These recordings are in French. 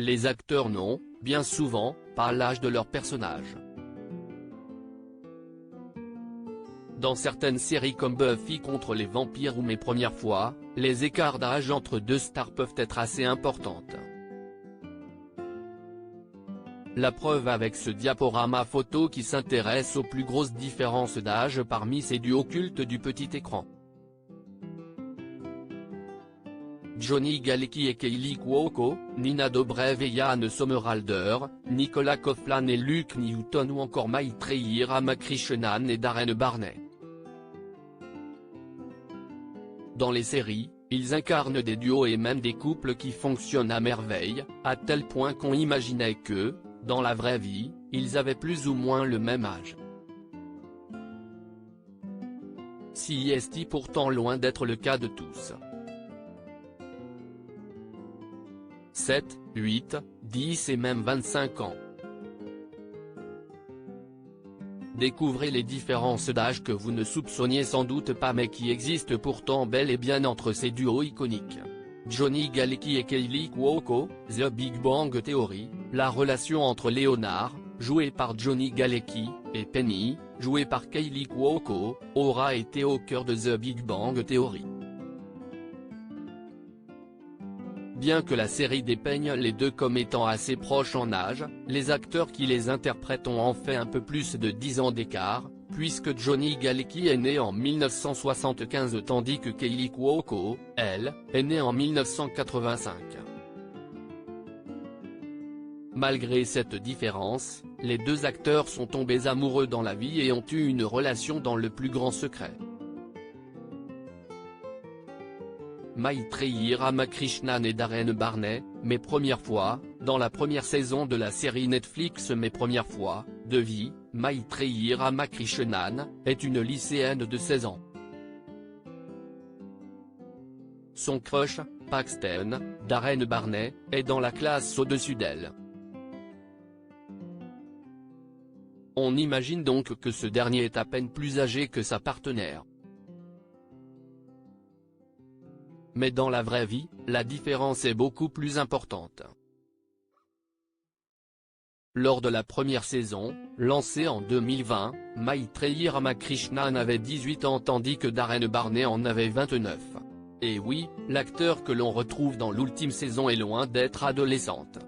Les acteurs n'ont, bien souvent, pas l'âge de leur personnage. Dans certaines séries comme Buffy contre les vampires ou Mes premières fois, les écarts d'âge entre deux stars peuvent être assez importantes. La preuve avec ce diaporama photo qui s'intéresse aux plus grosses différences d'âge parmi ces duos cultes du petit écran. Johnny Galecki et Kaley Cuoco, Nina Dobrev et Jan Somerhalder, Nicolas Coughlan et Luke Newton ou encore Maitreyi Ramakrishnan et Darren Barney. Dans les séries, ils incarnent des duos et même des couples qui fonctionnent à merveille, à tel point qu'on imaginait que, dans la vraie vie, ils avaient plus ou moins le même âge. C'est pourtant loin d'être le cas de tous. 7, 8, 10 et même 25 ans. Découvrez les différences d'âge que vous ne soupçonniez sans doute pas mais qui existent pourtant bel et bien entre ces duos iconiques. Johnny Galecki et Kaley Cuoco, The Big Bang Theory, la relation entre Leonard, joué par Johnny Galecki, et Penny, joué par Kaley Cuoco, aura été au cœur de The Big Bang Theory. Bien que la série dépeigne les deux comme étant assez proches en âge, les acteurs qui les interprètent ont en fait un peu plus de 10 ans d'écart, puisque Johnny Galecki est né en 1975 tandis que Kaley Cuoco, elle, est née en 1985. Malgré cette différence, les deux acteurs sont tombés amoureux dans la vie et ont eu une relation dans le plus grand secret. Maitreyi Ramakrishnan et Darren Barney, Mes premières fois, dans la première saison de la série Netflix Mes premières fois, de vie, Maitreyi Ramakrishnan, est une lycéenne de 16 ans. Son crush, Paxton, Darren Barney, est dans la classe au-dessus d'elle. On imagine donc que ce dernier est à peine plus âgé que sa partenaire. Mais dans la vraie vie, la différence est beaucoup plus importante. Lors de la première saison, lancée en 2020, Maitreyi Ramakrishnan avait 18 ans tandis que Darren Barney en avait 29. Et oui, l'acteur que l'on retrouve dans l'ultime saison est loin d'être adolescente.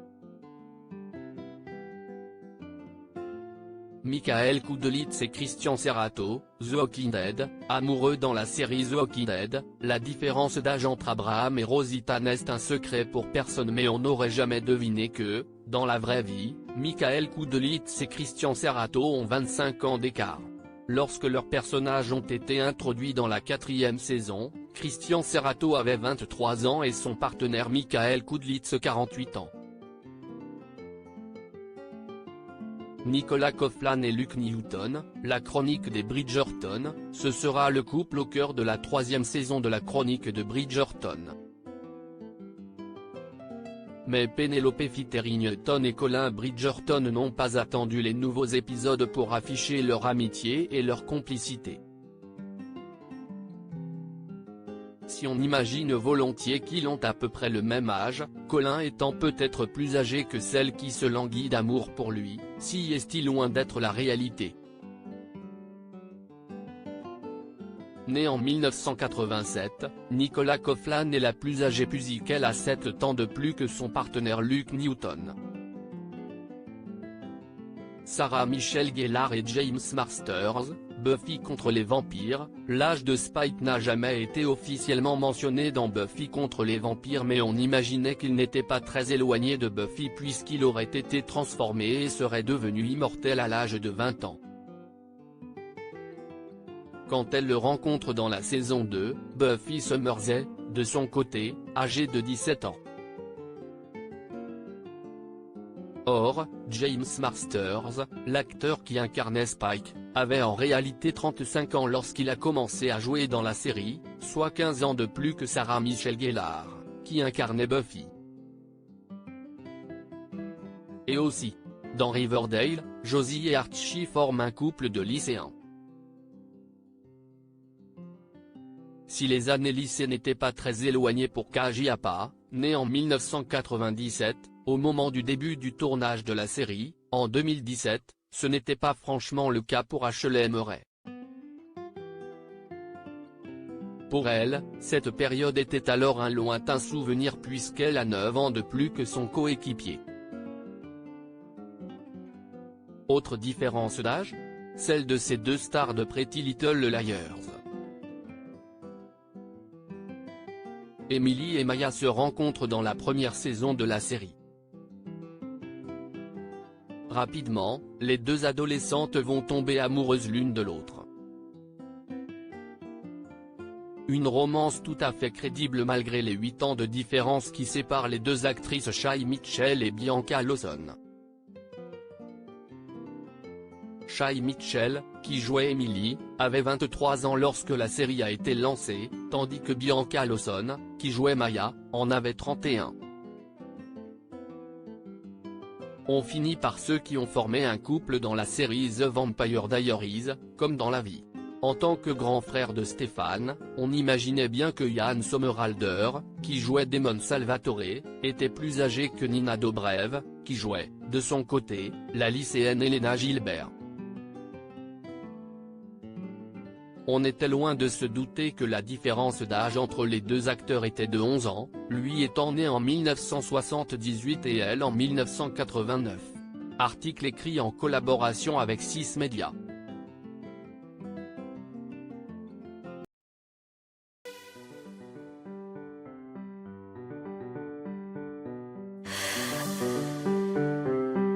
Michael Kudlitz et Christian Serrato, The Walking Dead, amoureux dans la série The Walking Dead, la différence d'âge entre Abraham et Rosita n'est un secret pour personne mais on n'aurait jamais deviné que, dans la vraie vie, Michael Kudlitz et Christian Serrato ont 25 ans d'écart. Lorsque leurs personnages ont été introduits dans la 4e saison, Christian Serrato avait 23 ans et son partenaire Michael Kudlitz 48 ans. Nicolas Coughlan et Luke Newton, la chronique des Bridgerton, ce sera le couple au cœur de la 3e saison de la chronique de Bridgerton. Mais Penelope Featherington et Colin Bridgerton n'ont pas attendu les nouveaux épisodes pour afficher leur amitié et leur complicité. Si on imagine volontiers qu'ils ont à peu près le même âge, Colin étant peut-être plus âgé que celle qui se languit d'amour pour lui, si est-il loin d'être la réalité. Né en 1987, Nicolas Coughlan est la plus âgée puisqu'elle a 7 ans de plus que son partenaire Luke Newton. Sarah Michelle Gellar et James Marsters, Buffy contre les vampires, l'âge de Spike n'a jamais été officiellement mentionné dans Buffy contre les vampires mais on imaginait qu'il n'était pas très éloigné de Buffy puisqu'il aurait été transformé et serait devenu immortel à l'âge de 20 ans. Quand elle le rencontre dans la saison 2, Buffy Summers est, de son côté, âgée de 17 ans. Or, James Marsters, l'acteur qui incarnait Spike, avait en réalité 35 ans lorsqu'il a commencé à jouer dans la série, soit 15 ans de plus que Sarah Michelle Gellar, qui incarnait Buffy. Et aussi, dans Riverdale, Josie et Archie forment un couple de lycéens. Si les années lycée n'étaient pas très éloignées pour Kaji Appa, né en 1997, Au moment du début du tournage de la série, en 2017, ce n'était pas franchement le cas pour Ashley Murray. Pour elle, cette période était alors un lointain souvenir puisqu'elle a 9 ans de plus que son coéquipier. Autre différence d'âge ? Celle de ces deux stars de Pretty Little Liars. Emily et Maya se rencontrent dans la première saison de la série. Rapidement, les deux adolescentes vont tomber amoureuses l'une de l'autre. Une romance tout à fait crédible malgré les 8 ans de différence qui séparent les deux actrices Shay Mitchell et Bianca Lawson. Shay Mitchell, qui jouait Emily, avait 23 ans lorsque la série a été lancée, tandis que Bianca Lawson, qui jouait Maya, en avait 31. On finit par ceux qui ont formé un couple dans la série The Vampire Diaries, comme dans la vie. En tant que grand frère de Stéphane, on imaginait bien que Ian Somerhalder, qui jouait Damon Salvatore, était plus âgé que Nina Dobrev, qui jouait, de son côté, la lycéenne Elena Gilbert. On était loin de se douter que la différence d'âge entre les deux acteurs était de 11 ans, lui étant né en 1978 et elle en 1989. Article écrit en collaboration avec 6 Médias.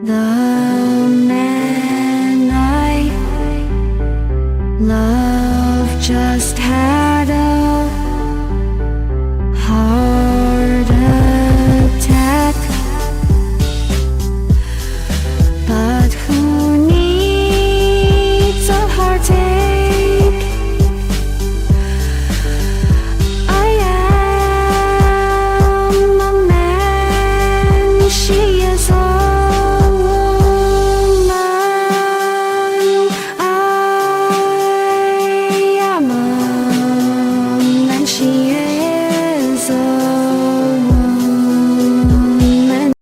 The man I love just had